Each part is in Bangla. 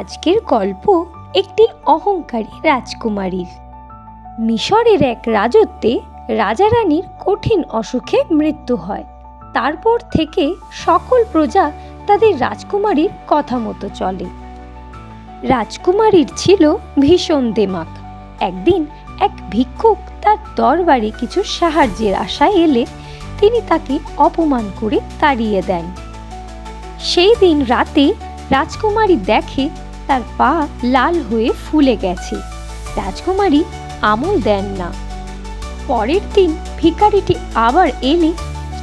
আজকের গল্প একটি অহংকারী রাজকুমারীর। মিশরের এক রাজত্বে রাজা রানীর কঠিন অসুখে মৃত্যু হয়। তারপর থেকে সকল প্রজা তাদের রাজকুমারীর কথা মতো চলে। রাজকুমারীর ছিল ভীষণ দেমাক। একদিন এক ভিক্ষুক তার দরবারে কিছু সাহায্যের আশায় এলে তিনি তাকে অপমান করে তাড়িয়ে দেন। সেই দিন রাতে রাজকুমারী দেখে তার পা লাল হয়ে ফুলে গেছে। রাজকুমারী আমল দেন না। পরের দিন ভিখারিটি আবার এলে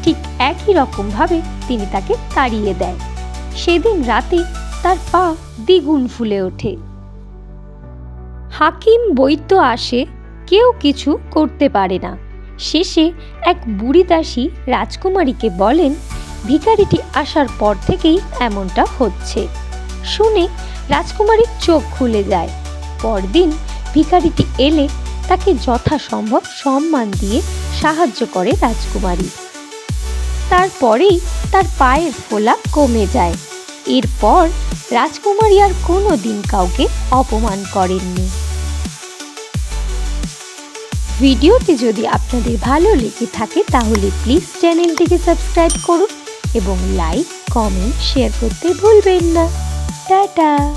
ঠিক একই রকমভাবে তিনি তাকে তাড়িয়ে দেন। সেদিন রাতে তার পা দ্বিগুণ ফুলে ওঠে। হাকিম বৈদ্য আসে, কেউ কিছু করতে পারে না। শেষে এক বুড়ি দাসী রাজকুমারীকে বলেন, ভিখারিটি আসার পর থেকেই এমনটা হচ্ছে। শুনে রাজকুমারীর চোখ খুলে যায়। পরদিন ভিখারিটি এলে তাকে যথাসম্ভব সম্মান দিয়ে সাহায্য করে রাজকুমারী। তারপরেই তার পায়ের ফোলা কমে যায়। এরপর রাজকুমারী আর কোনো দিন কাউকে অপমান করেননি। ভিডিওটি যদি আপনাদের ভালো লেগে থাকে তাহলে প্লিজ চ্যানেলটিকে সাবস্ক্রাইব করুন এবং লাইক, কমেন্ট, শেয়ার করতে ভুলবেন না। টাটা।